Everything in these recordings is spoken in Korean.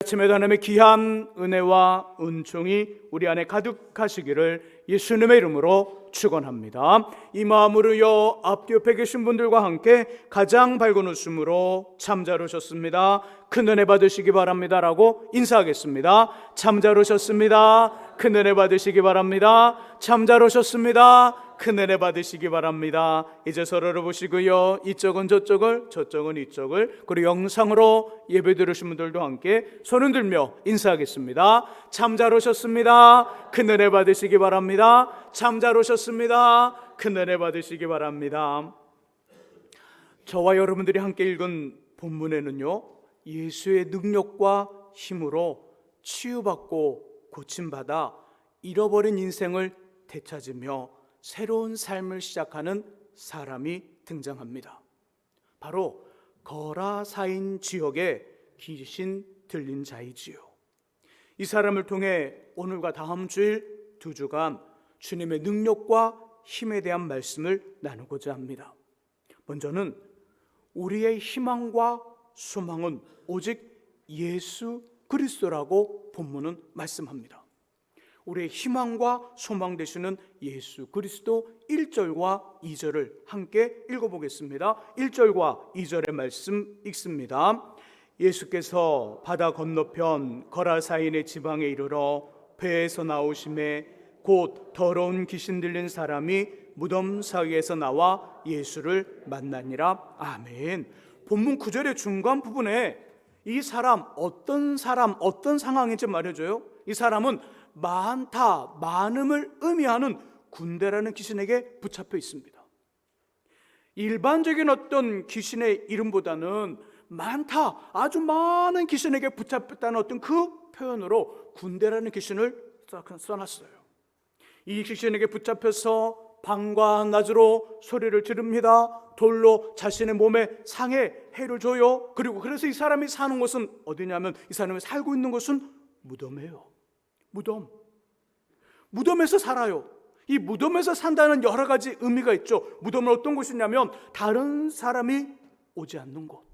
아침에 하나님의 귀한 은혜와 은총이 우리 안에 가득하시기를 예수님의 이름으로 축원합니다. 이 마음으로요, 앞뒤 옆에 계신 분들과 함께 가장 밝은 웃음으로 참 잘 오셨습니다, 큰 은혜 받으시기 바랍니다 라고 인사하겠습니다. 참 잘 오셨습니다, 큰 은혜 받으시기 바랍니다. 참 잘 오셨습니다, 큰 은혜 받으시기 바랍니다. 이제 서로를 보시고요, 이쪽은 저쪽을, 저쪽은 이쪽을, 그리고 영상으로 예배 들으신 분들도 함께 손을 들며 인사하겠습니다. 참 잘 오셨습니다, 큰 은혜 받으시기 바랍니다. 참 잘 오셨습니다, 큰 은혜 받으시기 바랍니다. 저와 여러분들이 함께 읽은 본문에는요, 예수의 능력과 힘으로 치유받고 고침받아 잃어버린 인생을 되찾으며 새로운 삶을 시작하는 사람이 등장합니다. 바로 거라사인 지역의 귀신 들린 자이지요. 이 사람을 통해 오늘과 다음 주일 2주간 주님의 능력과 힘에 대한 말씀을 나누고자 합니다. 먼저는 우리의 희망과 소망은 오직 예수 그리스도라고 본문은 말씀합니다. 우리의 희망과 소망 되시는 예수 그리스도 1절과 2절을 함께 읽어보겠습니다. 1절과 2절의 말씀 읽습니다. 예수께서 바다 건너편 거라사인의 지방에 이르러 배에서 나오심에 곧 더러운 귀신 들린 사람이 무덤 사이에서 나와 예수를 만나니라. 아멘. 본문 9절의 중간 부분에 이 사람, 어떤 상황인지 말해줘요. 이 사람은 많다, 많음을 의미하는 군대라는 귀신에게 붙잡혀 있습니다. 일반적인 어떤 귀신의 이름보다는 많다, 아주 많은 귀신에게 붙잡혔다는 어떤 그 표현으로 군대라는 귀신을 써놨어요. 이 귀신에게 붙잡혀서 밤과 낮으로 소리를 지릅니다. 돌로 자신의 몸에 상해 해를 줘요. 그래서 이 사람이 사는 곳은 어디냐면, 이 사람이 살고 있는 곳은 무덤이에요. 무덤에서 살아요. 이 무덤에서 산다는 여러 가지 의미가 있죠. 무덤은 어떤 곳이냐면 다른 사람이 오지 않는 곳,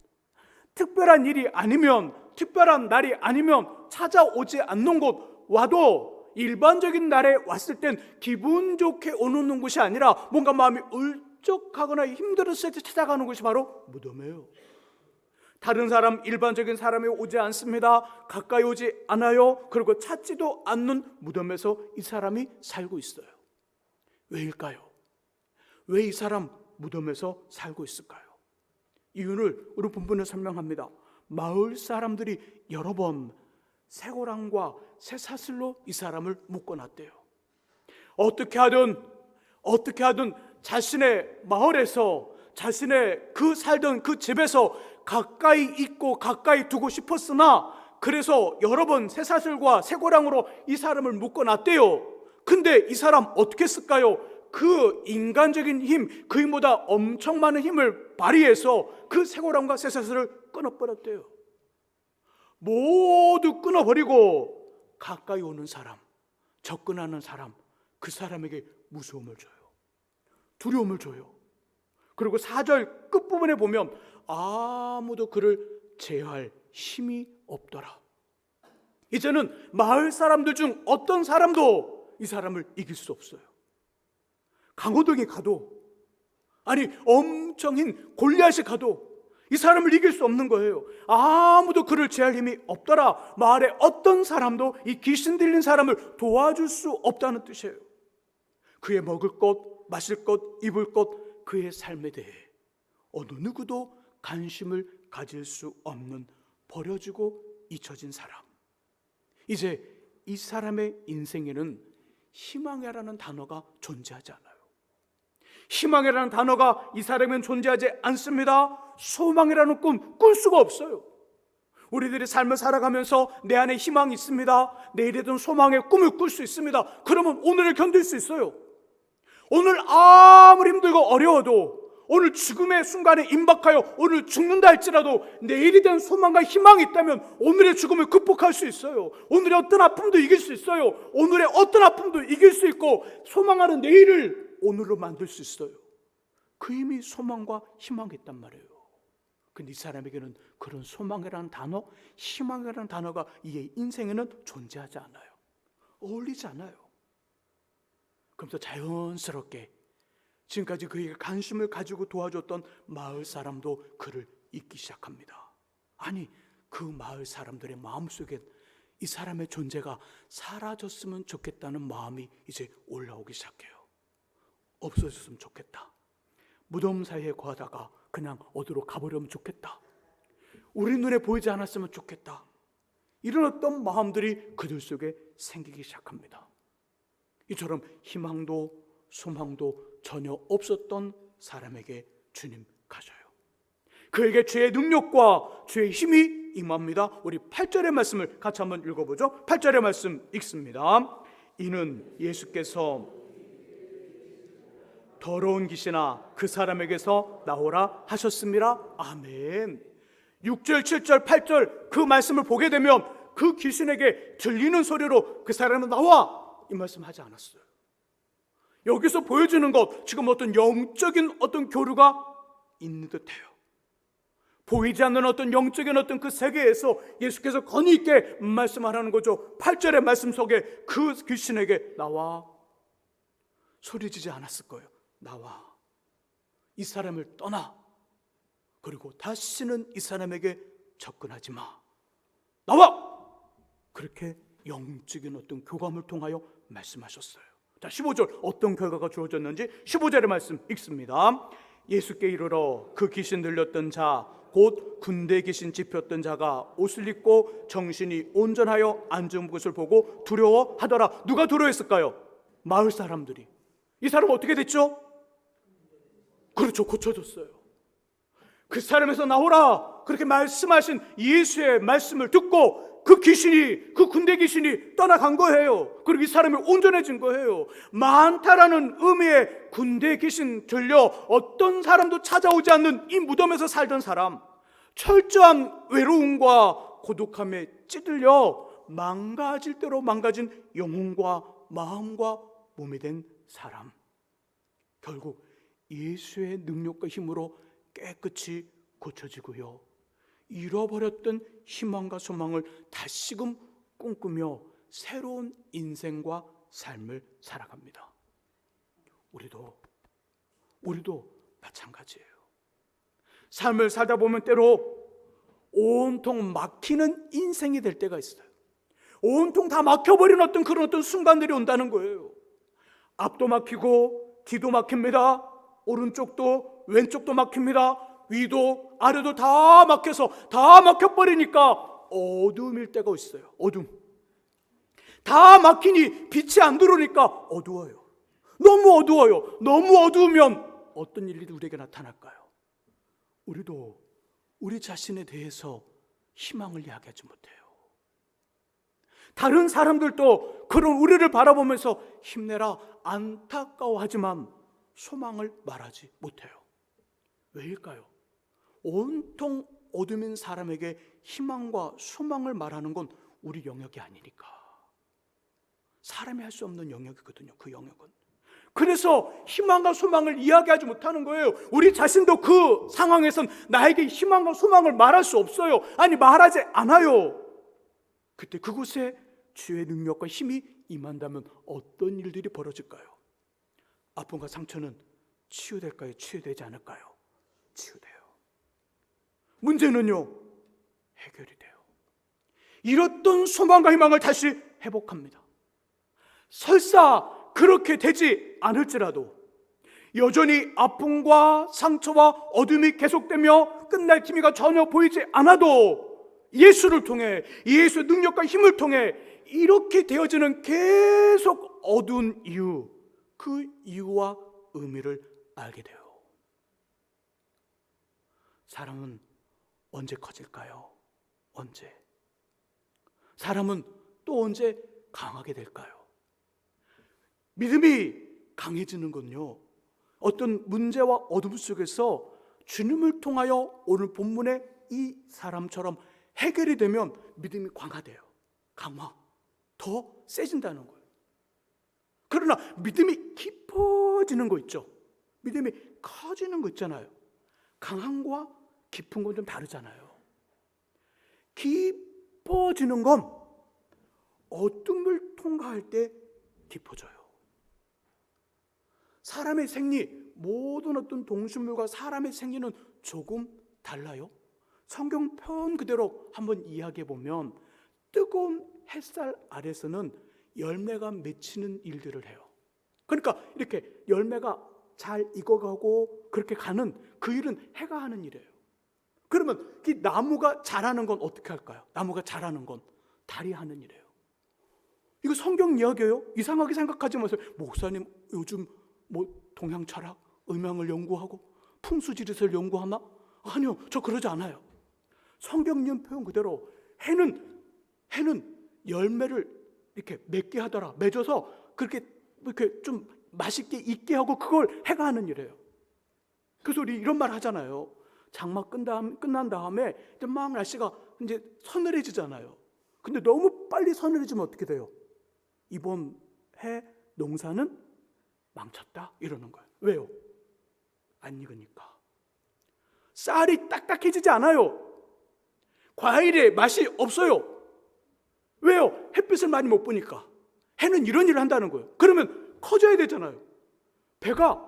특별한 일이 아니면, 특별한 날이 아니면 찾아오지 않는 곳, 와도 일반적인 날에 왔을 땐 기분 좋게 오는 곳이 아니라 뭔가 마음이 울적하거나 힘들었을 때 찾아가는 곳이 바로 무덤이에요. 다른 사람, 일반적인 사람이 오지 않습니다. 가까이 오지 않아요. 그리고 찾지도 않는 무덤에서 이 사람이 살고 있어요. 왜일까요? 왜 이 사람 무덤에서 살고 있을까요? 이유를 우리 본문에 설명합니다. 마을 사람들이 여러 번 쇠고랑과 쇠사슬로 이 사람을 묶어놨대요. 어떻게 하든 자신의 마을에서, 자신의 그 살던 그 집에서 가까이 있고 가까이 두고 싶었으나, 그래서 여러 번 쇠사슬과 쇠고랑으로 이 사람을 묶어놨대요. 근데 이 사람 어떻게 했을까요? 그 인간적인 힘, 그 힘보다 엄청 많은 힘을 발휘해서 그 쇠고랑과 쇠사슬을 끊어버렸대요. 모두 끊어버리고 가까이 오는 사람, 접근하는 사람, 그 사람에게 무서움을 줘요. 두려움을 줘요. 그리고 4절 끝부분에 보면 아무도 그를 제어할 힘이 없더라. 이제는 마을 사람들 중 어떤 사람도 이 사람을 이길 수 없어요. 강호동이 가도, 아니 엄청 흰 골리앗이 가도 이 사람을 이길 수 없는 거예요. 아무도 그를 제할 힘이 없더라. 마을에 어떤 사람도 이 귀신 들린 사람을 도와줄 수 없다는 뜻이에요. 그의 먹을 것, 마실 것, 입을 것, 그의 삶에 대해 어느 누구도 관심을 가질 수 없는 버려지고 잊혀진 사람. 이제 이 사람의 인생에는 희망이라는 단어가 존재하지 않아요. 희망이라는 단어가 이 사람에는 존재하지 않습니다. 소망이라는 꿈 꿀 수가 없어요. 우리들이 삶을 살아가면서 내 안에 희망이 있습니다. 내일에든 소망의 꿈을 꿀 수 있습니다. 그러면 오늘을 견딜 수 있어요. 오늘 아무리 힘들고 어려워도, 오늘 죽음의 순간에 임박하여 오늘 죽는다 할지라도 내일에 대한 소망과 희망이 있다면 오늘의 죽음을 극복할 수 있어요. 오늘의 어떤 아픔도 이길 수 있어요. 오늘의 어떤 아픔도 이길 수 있고 소망하는 내일을 오늘로 만들 수 있어요. 그 힘이 소망과 희망이 있단 말이에요. 근데 이 사람에게는 그런 소망이라는 단어, 희망이라는 단어가 이 인생에는 존재하지 않아요. 어울리지 않아요. 그러면서 자연스럽게 지금까지 그에게 관심을 가지고 도와줬던 마을 사람도 그를 잊기 시작합니다. 아니, 그 마을 사람들의 마음속에 이 사람의 존재가 사라졌으면 좋겠다는 마음이 이제 올라오기 시작해요. 없어졌으면 좋겠다. 무덤 사이에 거하다가 그냥 어디로 가버리면 좋겠다. 우리 눈에 보이지 않았으면 좋겠다. 이런 어떤 마음들이 그들 속에 생기기 시작합니다. 이처럼 희망도 소망도 전혀 없었던 사람에게 주님 가셔요. 그에게 주의 능력과 주의 힘이 임합니다. 우리 8절의 말씀을 같이 한번 읽어보죠. 8절의 말씀 읽습니다. 이는 예수께서 더러운 귀신아 그 사람에게서 나오라 하셨습니다. 아멘. 6절, 7절, 8절 그 말씀을 보게 되면 그 귀신에게 들리는 소리로 그 사람은 나와! 이 말씀 하지 않았어요. 여기서 보여주는 것, 지금 어떤 영적인 어떤 교류가 있는 듯해요. 보이지 않는 어떤 영적인 어떤 그 세계에서 예수께서 권위 있게 말씀하라는 거죠. 8절의 말씀 속에 그 귀신에게 나와. 소리지지 않았을 거예요. 나와. 이 사람을 떠나. 그리고 다시는 이 사람에게 접근하지 마. 나와! 그렇게 영적인 어떤 교감을 통하여 말씀하셨어요. 자, 15절 어떤 결과가 주어졌는지 15절의 말씀 읽습니다. 예수께 이르러 그 귀신 들렸던 자 곧 군대 귀신 짚혔던 자가 옷을 입고 정신이 온전하여 앉은 것을 보고 두려워하더라. 누가 두려워했을까요? 마을 사람들이. 이 사람 어떻게 됐죠? 그렇죠, 고쳐졌어요. 그 사람에서 나오라 그렇게 말씀하신 예수의 말씀을 듣고 그 귀신이, 그 군대 귀신이 떠나간 거예요. 그리고 이 사람이 온전해진 거예요. 많다라는 의미의 군대 귀신 들려 어떤 사람도 찾아오지 않는 이 무덤에서 살던 사람, 철저한 외로움과 고독함에 찌들려 망가질 대로 망가진 영혼과 마음과 몸이 된 사람, 결국 예수의 능력과 힘으로 깨끗이 고쳐지고요, 잃어버렸던 희망과 소망을 다시금 꿈꾸며 새로운 인생과 삶을 살아갑니다. 우리도 마찬가지예요. 삶을 살다 보면 때로 온통 막히는 인생이 될 때가 있어요. 온통 다 막혀버린 그런 어떤 순간들이 온다는 거예요. 앞도 막히고 뒤도 막힙니다. 오른쪽도 왼쪽도 막힙니다. 위도 아래도 다 막혀서 다 막혀버리니까 어둠일 때가 있어요. 어둠. 다 막히니 빛이 안 들어오니까 어두워요. 너무 어두워요. 너무 어두우면 어떤 일이 우리에게 나타날까요? 우리도 우리 자신에 대해서 희망을 이야기하지 못해요. 다른 사람들도 그런 우리를 바라보면서 힘내라 안타까워하지만 소망을 말하지 못해요. 왜일까요? 온통 어둠인 사람에게 희망과 소망을 말하는 건 우리 영역이 아니니까. 사람이 할 수 없는 영역이거든요. 그 영역은. 그래서 희망과 소망을 이야기하지 못하는 거예요. 우리 자신도 그 상황에선 나에게 희망과 소망을 말할 수 없어요. 아니, 말하지 않아요. 그때 그곳에 주의 능력과 힘이 임한다면 어떤 일들이 벌어질까요? 아픔과 상처는 치유될까요? 치유되지 않을까요? 치유돼요. 문제는요, 해결이 돼요. 잃었던 소망과 희망을 다시 회복합니다. 설사 그렇게 되지 않을지라도 여전히 아픔과 상처와 어둠이 계속되며 끝날 기미가 전혀 보이지 않아도 예수를 통해, 예수의 능력과 힘을 통해 이렇게 되어지는 계속 어두운 이유, 그 이유와 의미를 알게 돼요. 사람은 언제 커질까요? 언제? 사람은 또 언제 강하게 될까요? 믿음이 강해지는 건요, 어떤 문제와 어둠 속에서 주님을 통하여 오늘 본문의 이 사람처럼 해결이 되면 믿음이 강화돼요. 강화. 더 세진다는 거예요. 그러나 믿음이 깊어지는 거 있죠. 믿음이 커지는 거 있잖아요. 강함과 깊은 건 좀 다르잖아요. 깊어지는 건 어둠을 통과할 때 깊어져요. 사람의 생리, 모든 어떤 동식물과 사람의 생리는 조금 달라요. 성경 표현 그대로 한번 이야기해 보면 뜨거운 햇살 아래서는 열매가 맺히는 일들을 해요. 그러니까 이렇게 열매가 잘 익어가고 그렇게 가는 그 일은 해가 하는 일이에요. 그러면 이 나무가 자라는 건 어떻게 할까요? 나무가 자라는 건 달이 하는 일이에요. 이거 성경 이야기예요. 이상하게 생각하지 마세요. 목사님 요즘 뭐 동양 철학, 음양을 연구하고 풍수지리를 연구하나? 아니요, 저 그러지 않아요. 성경님 표현 그대로 해는 열매를 이렇게 맺게 하더라. 맺어서 그렇게 이렇게 좀 맛있게 익게 하고 그걸 해가 하는 일이에요. 그래서 우리 이런 말 하잖아요. 장마 끝난 다음에 이제 막 날씨가 이제 서늘해지잖아요. 근데 너무 빨리 서늘해지면 어떻게 돼요? 이번 해 농사는 망쳤다 이러는 거예요. 왜요? 안 익으니까. 쌀이 딱딱해지지 않아요. 과일의 맛이 없어요. 왜요? 햇빛을 많이 못 보니까. 해는 이런 일을 한다는 거예요. 그러면 커져야 되잖아요. 배가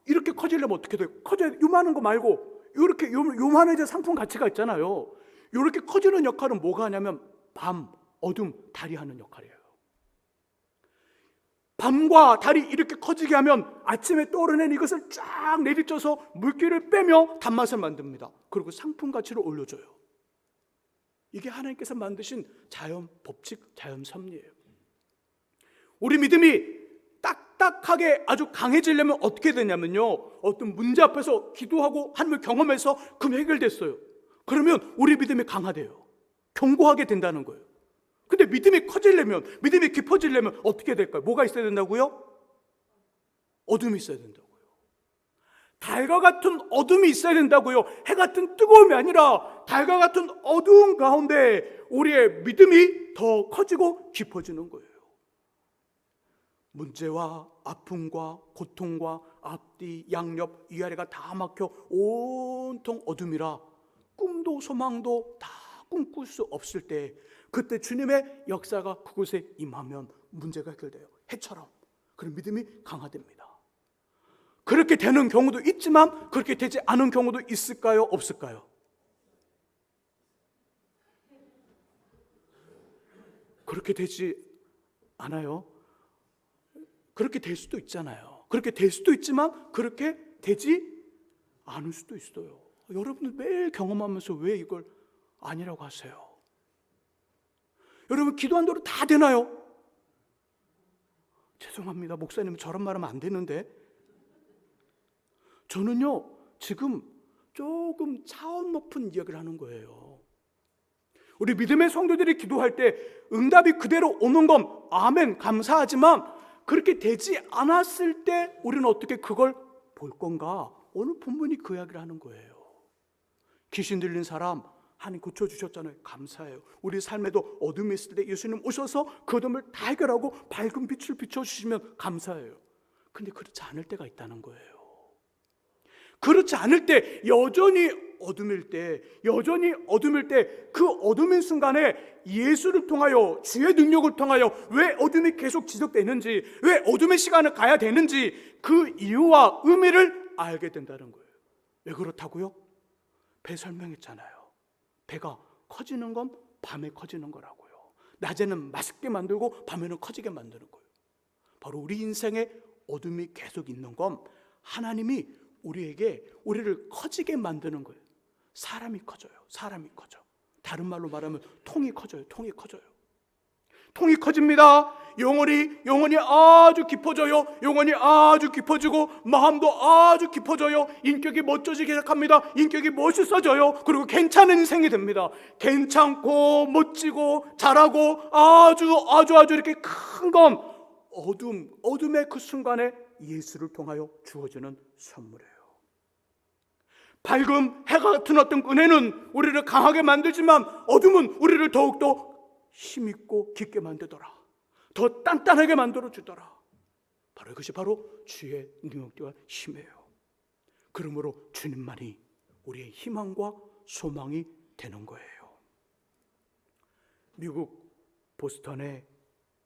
이렇게 커지려면 어떻게 돼요? 커져야 돼. 요만한 거 말고 이렇게 요만해져 상품 가치가 있잖아요. 이렇게 커지는 역할은 뭐가 하냐면 밤, 어둠, 달이 하는 역할이에요. 밤과 달이 이렇게 커지게 하면 아침에 떠오르는 이것을 쫙 내리쳐서 물기를 빼며 단맛을 만듭니다. 그리고 상품 가치를 올려줘요. 이게 하나님께서 만드신 자연 법칙, 자연 섭리예요. 우리 믿음이 딱딱하게 아주 강해지려면 어떻게 되냐면요, 어떤 문제 앞에서 기도하고 하나님을 경험해서 그 해결됐어요. 그러면 우리 믿음이 강화돼요. 견고하게 된다는 거예요. 근데 믿음이 커지려면, 믿음이 깊어지려면 어떻게 될까요? 뭐가 있어야 된다고요? 어둠이 있어야 된다고요. 달과 같은 어둠이 있어야 된다고요. 해 같은 뜨거움이 아니라 달과 같은 어두운 가운데 우리의 믿음이 더 커지고 깊어지는 거예요. 문제와 아픔과 고통과 앞뒤, 양옆, 위아래가 다 막혀 온통 어둠이라 꿈도 소망도 다 꿈꿀 수 없을 때, 그때 주님의 역사가 그곳에 임하면 문제가 해결돼요. 해처럼. 그런 믿음이 강화됩니다. 그렇게 되는 경우도 있지만 그렇게 되지 않은 경우도 있을까요? 없을까요? 그렇게 되지 않아요. 그렇게 될 수도 있잖아요. 그렇게 될 수도 있지만 그렇게 되지 않을 수도 있어요. 여러분들 매일 경험하면서 왜 이걸 아니라고 하세요? 여러분 기도한 대로 다 되나요? 죄송합니다. 목사님 저런 말하면 안 되는데. 저는요 지금 조금 차원 높은 이야기를 하는 거예요. 우리 믿음의 성도들이 기도할 때 응답이 그대로 오는 건 아멘 감사하지만, 그렇게 되지 않았을 때 우리는 어떻게 그걸 볼 건가? 오늘 본문이 그 이야기를 하는 거예요. 귀신 들린 사람 하나님 고쳐주셨잖아요. 감사해요. 우리 삶에도 어둠이 있을 때 예수님 오셔서 그 어둠을 다 해결하고 밝은 빛을 비춰주시면 감사해요. 근데 그렇지 않을 때가 있다는 거예요. 그렇지 않을 때, 여전히 어둠일 때, 그 어둠인 순간에 예수를 통하여, 주의 능력을 통하여 왜 어둠이 계속 지속되는지, 왜 어둠의 시간을 가야 되는지 그 이유와 의미를 알게 된다는 거예요. 왜 그렇다고요? 배 설명했잖아요. 배가 커지는 건 밤에 커지는 거라고요. 낮에는 맛있게 만들고 밤에는 커지게 만드는 거예요. 바로 우리 인생에 어둠이 계속 있는 건 하나님이 우리를 커지게 만드는 거예요. 사람이 커져요. 다른 말로 말하면 통이 커져요. 통이 커집니다. 영혼이 아주 깊어져요. 영혼이 아주 깊어지고 마음도 아주 깊어져요. 인격이 멋져지기 시작합니다. 인격이 멋있어져요. 그리고 괜찮은 인생이 됩니다. 괜찮고 멋지고 잘하고 아주 이렇게 큰 건 어둠의 그 순간에 예수를 통하여 주어지는 선물이에요. 밝음, 해가 같은 어떤 은혜는 우리를 강하게 만들지만 어둠은 우리를 더욱더 힘있고 깊게 만들더라. 더 단단하게 만들어주더라. 바로 이것이 바로 주의 능력과 힘이에요. 그러므로 주님만이 우리의 희망과 소망이 되는 거예요. 미국 보스턴의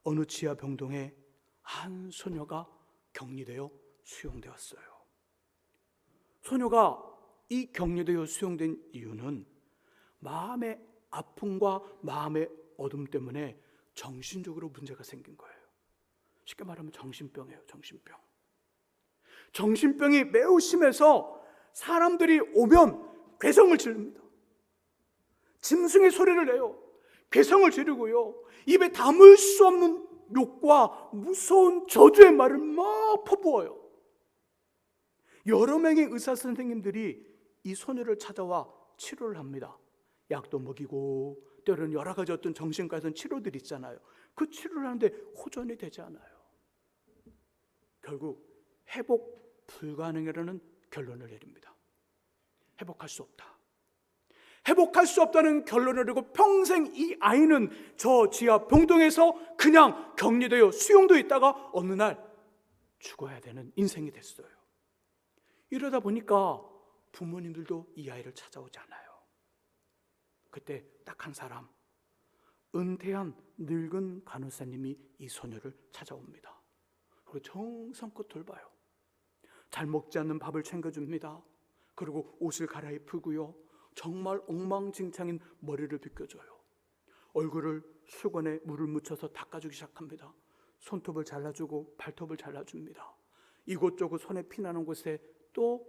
어느 지하 병동에 한 소녀가 격리되어 수용되었어요. 소녀가 이 격리되어 수용된 이유는 마음의 아픔과 마음의 어둠 때문에 정신적으로 문제가 생긴 거예요. 쉽게 말하면 정신병이에요. 정신병이 매우 심해서 사람들이 오면 괴성을 지릅니다. 짐승의 소리를 내요. 괴성을 지르고요, 입에 담을 수 없는 욕과 무서운 저주의 말을 막 퍼부어요. 여러 명의 의사 선생님들이 이 소녀를 찾아와 치료를 합니다. 약도 먹이고 때로는 여러 가지 어떤 정신과 치료들이 있잖아요. 그 치료를 하는데 호전이 되지 않아요. 결국 회복 불가능이라는 결론을 내립니다. 회복할 수 없다. 회복할 수 없다는 결론을 내리고 평생 이 아이는 저 지하 병동에서 그냥 격리되어 수용되어 있다가 어느 날 죽어야 되는 인생이 됐어요. 이러다 보니까 부모님들도 이 아이를 찾아오지 않아요. 그때 딱 한 사람, 은퇴한 늙은 간호사님이 이 소녀를 찾아옵니다. 그리고 정성껏 돌봐요. 잘 먹지 않는 밥을 챙겨줍니다. 그리고 옷을 갈아입히고요, 정말 엉망진창인 머리를 빗겨줘요. 얼굴을 수건에 물을 묻혀서 닦아주기 시작합니다. 손톱을 잘라주고 발톱을 잘라줍니다. 이곳저곳 손에 피나는 곳에 또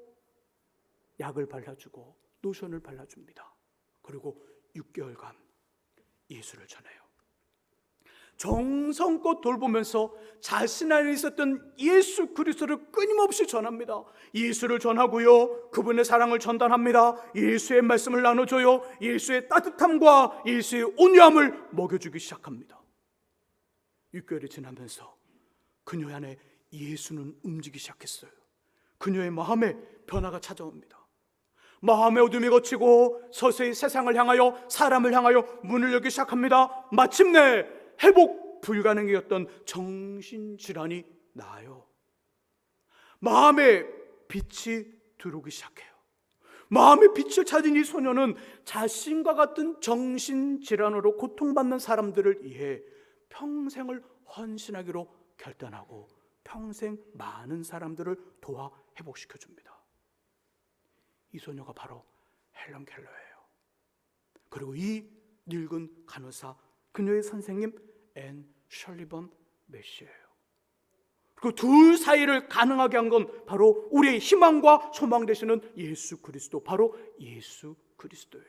약을 발라주고 로션을 발라줍니다. 그리고 6개월간 예수를 전해요. 정성껏 돌보면서 자신 안에 있었던 예수 그리스도를 끊임없이 전합니다. 예수를 전하고요, 그분의 사랑을 전달합니다. 예수의 말씀을 나눠줘요. 예수의 따뜻함과 예수의 온유함을 먹여주기 시작합니다. 6개월이 지나면서 그녀 안에 예수는 움직이기 시작했어요. 그녀의 마음에 변화가 찾아옵니다. 마음의 어둠이 걷히고 서서히 세상을 향하여, 사람을 향하여 문을 열기 시작합니다. 마침내 회복 불가능이었던 정신질환이 나아요. 마음에 빛이 들어오기 시작해요. 마음의 빛을 찾은 이 소녀는 자신과 같은 정신질환으로 고통받는 사람들을 위해 평생을 헌신하기로 결단하고 평생 많은 사람들을 도와 회복시켜줍니다. 이 소녀가 바로 헬런 켈러예요. 그리고 이 늙은 간호사, 그녀의 선생님 앤 셜리번 메시예요. 그 둘 사이를 가능하게 한 건 바로 우리의 희망과 소망 되시는 예수 그리스도, 바로 예수 그리스도예요.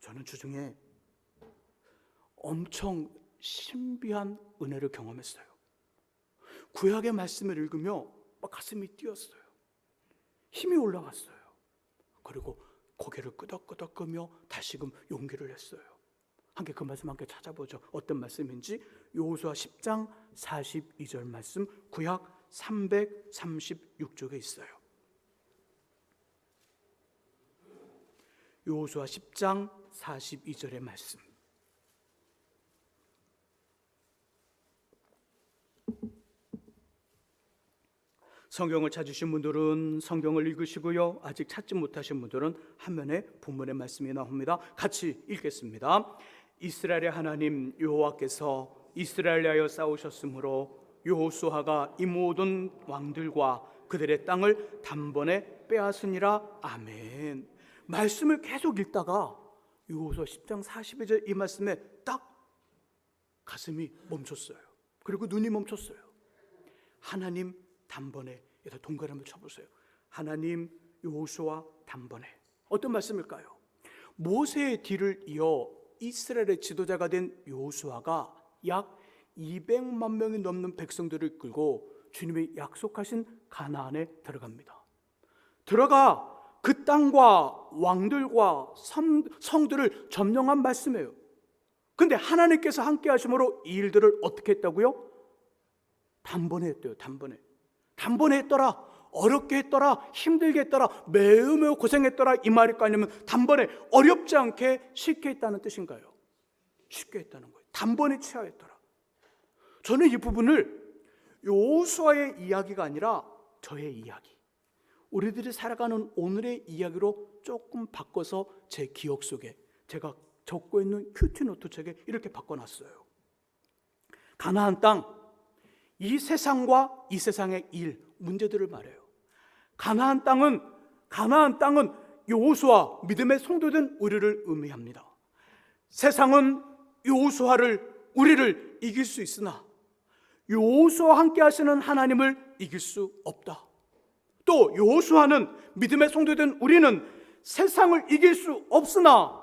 저는 주중에 엄청 신비한 은혜를 경험했어요. 구약의 말씀을 읽으며 막 가슴이 뛰었어요. 힘이 올라갔어요. 그리고 고개를 끄덕끄덕 끄며 다시금 용기를 냈어요. 함께 그 말씀 함께 찾아보죠. 어떤 말씀인지. 여호수아 10장 42절 말씀, 구약 336쪽에 있어요. 여호수아 10장 42절의 말씀. 성경을 찾으신 분들은 성경을 읽으시고요, 아직 찾지 못하신 분들은 화면에 본문의 말씀이 나옵니다. 같이 읽겠습니다. 이스라엘의 하나님 여호와께서 이스라엘을 위하여 싸우셨으므로 여호수아가 이 모든 왕들과 그들의 땅을 단번에 빼앗으니라. 아멘. 말씀을 계속 읽다가 여호수아 10장 42절 이 말씀에 딱 가슴이 멈췄어요. 그리고 눈이 멈췄어요. 하나님 단번에, 여기다 동그라미 한번 쳐보세요. 하나님 여호수아 단번에. 어떤 말씀일까요? 모세의 뒤를 이어 이스라엘의 지도자가 된 여호수아가 약 200만 명이 넘는 백성들을 이끌고 주님이 약속하신 가나안에 들어갑니다. 들어가 그 땅과 왕들과 성들을 점령한 말씀이에요. 근데 하나님께서 함께 하심으로 이 일들을 어떻게 했다고요? 단번에 했대요. 단번에 했더라. 어렵게 했더라. 힘들게 했더라. 매우 고생했더라. 이 말일까? 아니면 단번에 어렵지 않게 쉽게 했다는 뜻인가요? 쉽게 했다는 거예요. 단번에 취하였더라. 저는 이 부분을 여호수아의 이야기가 아니라 저의 이야기, 우리들이 살아가는 오늘의 이야기로 조금 바꿔서 제 기억 속에 제가 적고 있는 큐티노트책에 이렇게 바꿔놨어요. 가나안 땅, 이 세상과 이 세상의 일, 문제들을 말해요. 가나안 땅은 여호수아, 믿음의 성도된 우리를 의미합니다. 세상은 우리를 이길 수 있으나 여호수아와 함께 하시는 하나님을 이길 수 없다. 또 여호수아는, 믿음의 성도된 우리는 세상을 이길 수 없으나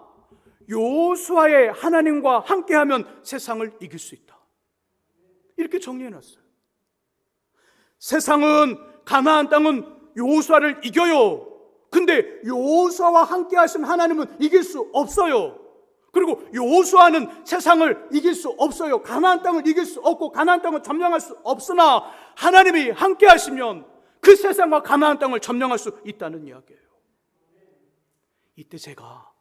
여호수아의 하나님과 함께하면 세상을 이길 수 있다. 이렇게 정리해놨어요. 세상은, 가나안 땅은 여호수아를 이겨요. 근데 여호수아와 함께 하신 하나님은 이길 수 없어요. 그리고 여호수아는 세상을 이길 수 없어요. 가나안 땅을 이길 수 없고 가나안 땅을 점령할 수 없으나 하나님이 함께 하시면 그 세상과 가나안 땅을 점령할 수 있다는 이야기예요. 이때 제가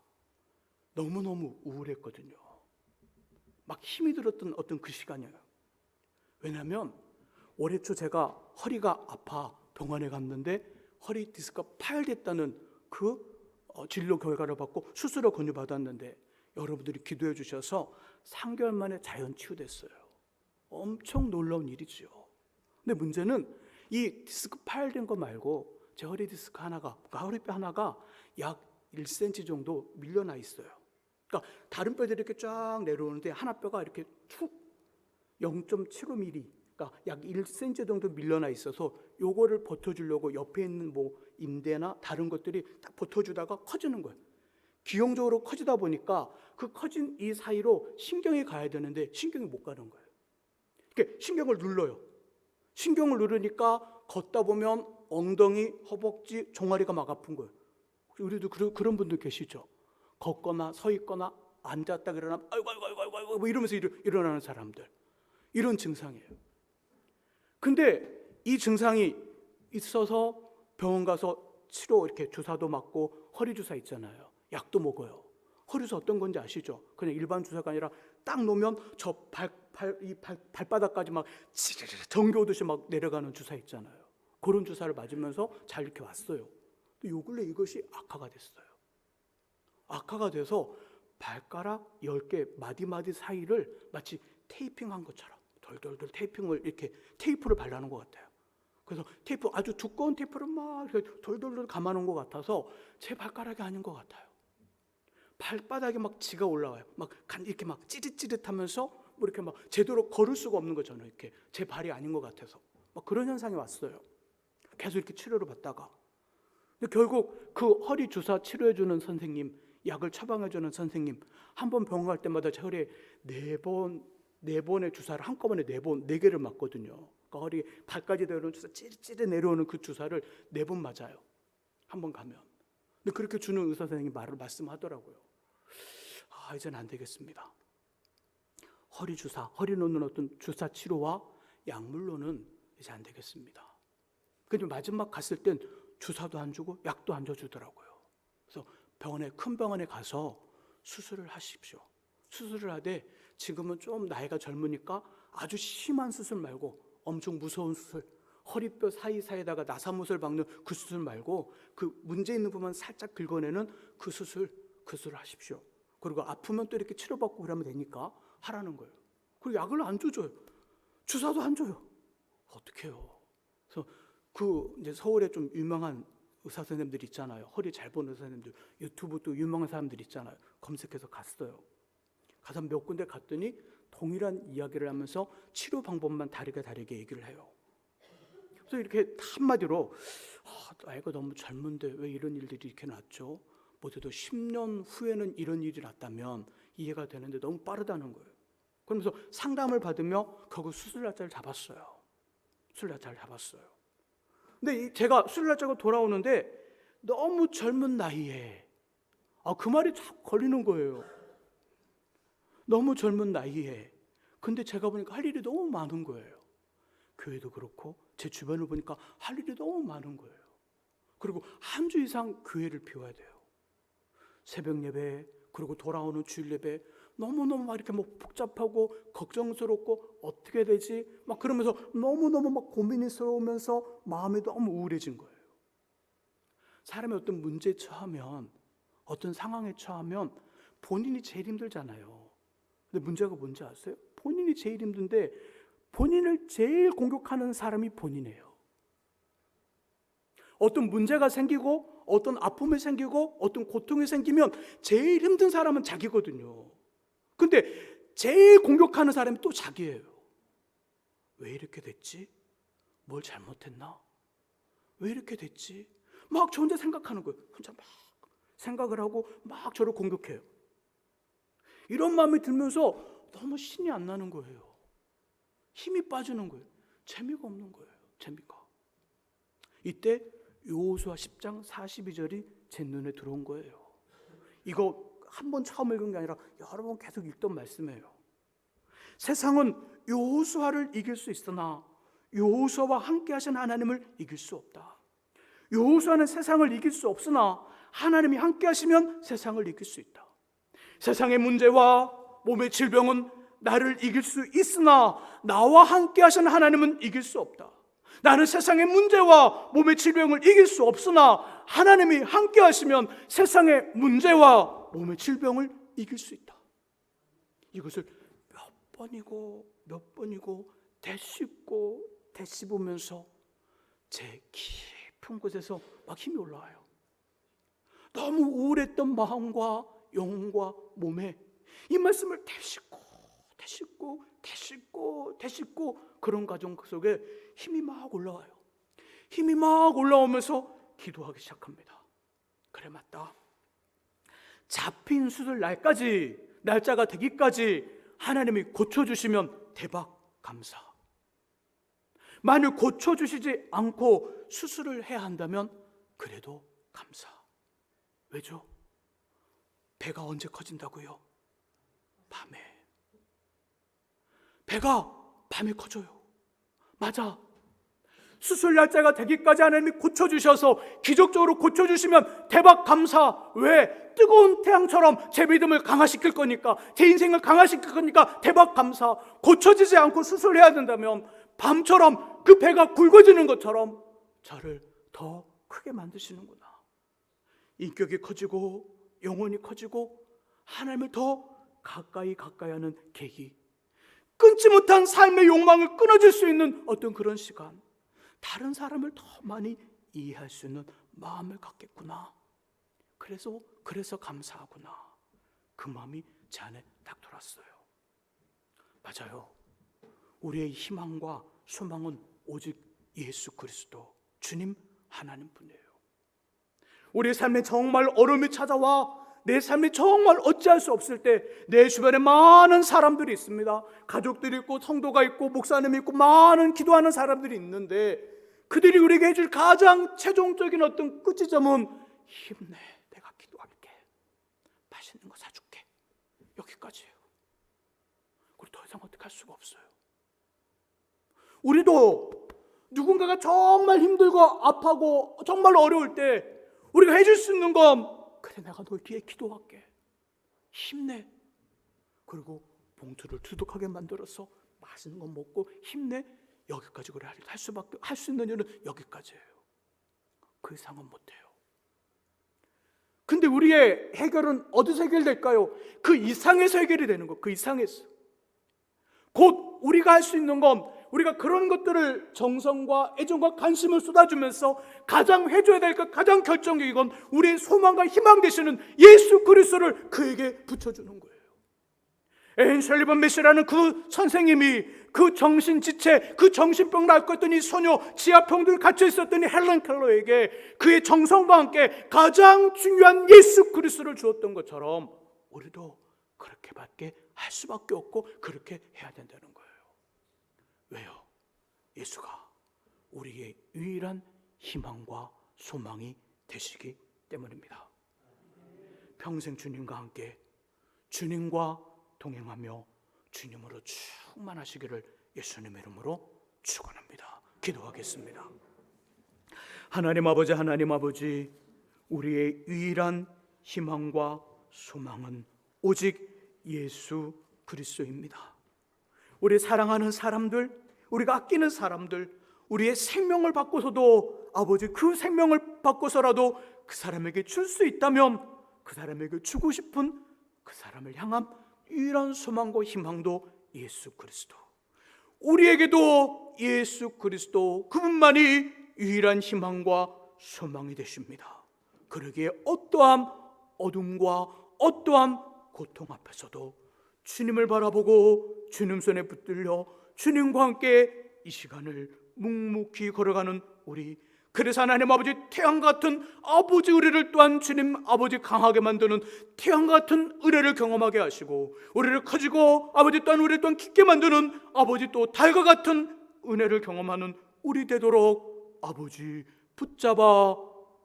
너무너무 우울했거든요. 막 힘이 들었던 어떤 그 시간이에요. 왜냐하면 올해 초 제가 허리가 아파 병원에 갔는데 허리 디스크가 파열됐다는 그 진료 결과를 받고 수술을 권유받았는데 여러분들이 기도해 주셔서 3개월 만에 자연 치유됐어요. 엄청 놀라운 일이죠. 근데 문제는 이 디스크 파열된 거 말고 제 허리 디스크 하나가, 그러니까 허리뼈 하나가 약 1cm 정도 밀려나 있어요. 그러니까 다른 뼈들이 이렇게 쫙 내려오는데 하나 뼈가 이렇게 툭 0.75mm, 그러니까 약 1cm 정도 밀려나 있어서 요거를 버텨주려고 옆에 있는 뭐 인대나 다른 것들이 딱 버텨주다가 커지는 거예요. 기형적으로 커지다 보니까 그 커진 이 사이로 신경이 가야 되는데 신경이 못 가는 거예요. 이렇게 신경을 눌러요. 신경을 누르니까 걷다 보면 엉덩이, 허벅지, 종아리가 막 아픈 거예요. 우리도 그런 분들 계시죠. 걷거나 서 있거나 앉았다 일어나면 아이고 뭐 이러면서 일어나는 사람들, 이런 증상이에요. 근데 이 증상이 있어서 병원 가서 치료, 이렇게 주사도 맞고 허리 주사 있잖아요. 약도 먹어요. 허리 주사 어떤 건지 아시죠? 그냥 일반 주사가 아니라 딱 놓으면 저 발바닥까지 막 전기 오듯이 막 내려가는 주사 있잖아요. 그런 주사를 맞으면서 잘 이렇게 왔어요. 요 근래 이것이 악화가 됐어요. 악화가 돼서 발가락 10개 마디마디 사이를 마치 테이핑한 것처럼 돌돌돌 테이핑을 이렇게 테이프를 발라놓은 것 같아요. 그래서 테이프, 아주 두꺼운 테이프를 막 이렇게 돌돌돌 감아놓은 것 같아서 제 발가락이 아닌 것 같아요. 발바닥에 막 지가 올라와요. 막 이렇게 막 찌릿찌릿하면서 뭐 이렇게 막 제대로 걸을 수가 없는 거잖아요. 이렇게 제 발이 아닌 것 같아서 막 그런 현상이 왔어요. 계속 이렇게 치료를 받다가, 근데 결국 그 허리 주사 치료해주는 선생님, 약을 처방해주는 선생님, 한 번 병원 갈 때마다 제 허리에 네 번의 주사를 한꺼번에 4개를 맞거든요. 그러니까 허리 발까지 내려오는 주사, 찌릿찌릿 내려오는 그 주사를 4번 맞아요. 한 번 가면. 근데 그렇게 주는 의사 선생님이 말씀하더라고요. 이제는 안 되겠습니다. 허리 주사, 허리 놓는 어떤 주사 치료와 약물로는 이제 안 되겠습니다. 근데 마지막 갔을 땐 주사도 안 주고 약도 안 줘주더라고요. 그래서 큰 병원에 가서 수술을 하십시오. 수술을 하되 지금은 좀 나이가 젊으니까 아주 심한 수술 말고 엄청 무서운 수술, 허리뼈 사이사이에다가 나사못을 박는 그 수술 말고 그 문제 있는 부분 살짝 긁어내는 그 수술을 하십시오. 그리고 아프면 또 이렇게 치료받고 그러면 되니까 하라는 거예요. 그리고 약을 안 줘줘요. 주사도 안 줘요. 어떻게 해요? 그래서 이제 서울에 좀 유명한 의사 선생님들 있잖아요. 허리 잘 보는 의사 선생님들, 유튜브 또 유명한 사람들 있잖아요. 검색해서 갔어요. 가서 몇 군데 갔더니 동일한 이야기를 하면서 치료 방법만 다르게 얘기를 해요. 그래서 이렇게 한마디로 나이가 너무 젊은데 왜 이런 일들이 이렇게 났죠? 못해도 10년 후에는 이런 일이 났다면 이해가 되는데 너무 빠르다는 거예요. 그러면서 상담을 받으며 결국 수술 날짜를 잡았어요. 근데 제가 수술 날짜가 돌아오는데 너무 젊은 나이에 그 말이 자꾸 걸리는 거예요. 너무 젊은 나이에. 근데 제가 보니까 할 일이 너무 많은 거예요. 교회도 그렇고 제 주변을 보니까 할 일이 너무 많은 거예요. 그리고 한 주 이상 교회를 비워야 돼요. 새벽 예배, 그리고 돌아오는 주일 예배, 너무너무 막 이렇게 뭐 복잡하고 걱정스럽고 어떻게 되지? 막 그러면서 너무너무 막 고민스러우면서 마음이 너무 우울해진 거예요. 사람이 어떤 문제에 처하면, 어떤 상황에 처하면 본인이 제일 힘들잖아요. 근데 문제가 뭔지 아세요? 본인이 제일 힘든데 본인을 제일 공격하는 사람이 본인이에요. 어떤 문제가 생기고 어떤 아픔이 생기고 어떤 고통이 생기면 제일 힘든 사람은 자기거든요. 근데 제일 공격하는 사람이 또 자기예요. 왜 이렇게 됐지? 뭘 잘못했나? 왜 이렇게 됐지? 막 저 혼자 생각하는 거예요. 혼자 막 생각을 하고 막 저를 공격해요. 이런 마음이 들면서 너무 신이 안 나는 거예요. 힘이 빠지는 거예요. 재미가 없는 거예요. 재미가. 이때 여호수아 10장 42절이 제 눈에 들어온 거예요. 이거 한 번 처음 읽은 게 아니라 여러 번 계속 읽던 말씀이에요. 세상은 여호수아를 이길 수 있으나 여호수아와 함께 하신 하나님을 이길 수 없다. 여호수아는 세상을 이길 수 없으나 하나님이 함께 하시면 세상을 이길 수 있다. 세상의 문제와 몸의 질병은 나를 이길 수 있으나 나와 함께 하신 하나님은 이길 수 없다. 나는 세상의 문제와 몸의 질병을 이길 수 없으나 하나님이 함께 하시면 세상의 문제와 몸의 질병을 이길 수 있다. 이것을 몇 번이고 되씹으면서 제 깊은 곳에서 막 힘이 올라와요. 너무 우울했던 마음과 영혼과 몸에 이 말씀을 되씹고 그런 과정 속에 힘이 막 올라와요. 힘이 막 올라오면서 기도하기 시작합니다. 그래, 맞다. 잡힌 수술 날짜가 되기까지 하나님이 고쳐주시면 대박 감사. 만일 고쳐주시지 않고 수술을 해야 한다면 그래도 감사. 왜죠? 배가 언제 커진다고요? 밤에. 배가 밤에 커져요. 맞아. 수술 날짜가 되기까지 하나님이 고쳐주셔서 기적적으로 고쳐주시면 대박 감사. 왜? 뜨거운 태양처럼 제 믿음을 강화시킬 거니까, 제 인생을 강화시킬 거니까 대박 감사. 고쳐지지 않고 수술해야 된다면 밤처럼 그 배가 굵어지는 것처럼 저를 더 크게 만드시는구나. 인격이 커지고 영혼이 커지고 하나님을 더 가까이 하는 계기, 끊지 못한 삶의 욕망을 끊어줄 수 있는 어떤 그런 시간, 다른 사람을 더 많이 이해할 수 있는 마음을 갖겠구나. 그래서 감사하구나. 그 마음이 제 안에 딱 들어왔어요. 맞아요. 우리의 희망과 소망은 오직 예수 그리스도, 주님 하나님 뿐이에요. 우리의 삶에 정말 어려움이 찾아와 내 삶이 정말 어찌할 수 없을 때 내 주변에 많은 사람들이 있습니다. 가족들이 있고 성도가 있고 목사님이 있고 많은 기도하는 사람들이 있는데 그들이 우리에게 해줄 가장 최종적인 어떤 끝지점은 힘내, 내가 기도할게, 맛있는 거 사줄게, 여기까지예요. 그리고 더 이상 어떻게 할 수가 없어요. 우리도 누군가가 정말 힘들고 아파하고 정말 어려울 때 우리가 해줄 수 있는 건 그래, 내가 널 위해 기도할게, 힘내. 그리고 봉투를 두둑하게 만들어서 맛있는 거 먹고 힘내, 여기까지. 그래, 할 수 있는 일은 여기까지예요. 그 이상은 못해요. 근데 우리의 해결은 어디서 해결될까요? 그 이상에서 해결이 되는 거. 그 이상에서. 곧 우리가 할 수 있는 건 우리가 그런 것들을 정성과 애정과 관심을 쏟아주면서 가장 해줘야 될 것, 가장 결정적인 건 우리의 소망과 희망 되시는 예수 그리스도를 그에게 붙여주는 거예요. 앤 셜리번 메시라는 그 선생님이 그 정신지체, 그 정신병을 앓고 있던 이 소녀, 지하평들 갇혀 있었던 이 헬렌 켈러에게 그의 정성과 함께 가장 중요한 예수 그리스도를 주었던 것처럼 우리도 그렇게밖에 할 수밖에 없고 그렇게 해야 된다는 거예요. 왜요? 예수가 우리의 유일한 희망과 소망이 되시기 때문입니다. 평생 주님과 함께, 주님과 동행하며 주님으로 충만하시기를 예수님의 이름으로 축원합니다. 기도하겠습니다. 하나님 아버지, 우리의 유일한 희망과 소망은 오직 예수 그리스도입니다. 우리 사랑하는 사람들, 우리가 아끼는 사람들, 우리의 생명을 바꿔서도 아버지 그 생명을 바꿔서라도 그 사람에게 줄 수 있다면 그 사람에게 주고 싶은 그 사람을 향한 유일한 소망과 희망도 예수 그리스도. 우리에게도 예수 그리스도 그분만이 유일한 희망과 소망이 되십니다. 그러기에 어떠한 어둠과 어떠한 고통 앞에서도 주님을 바라보고 주님 손에 붙들려 주님과 함께 이 시간을 묵묵히 걸어가는 우리, 그래서 하나님 아버지 태양 같은 아버지 의뢰를 또한 주님 아버지 강하게 만드는 태양 같은 의뢰를 경험하게 하시고, 우리를 커지고 아버지 또한 우리를 또한 깊게 만드는 아버지 또 달과 같은 은혜를 경험하는 우리 되도록 아버지 붙잡아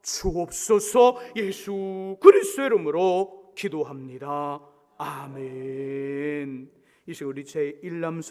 주옵소서. 예수 그리스도의 이름으로 기도합니다. 아멘. 이제 우리 제1남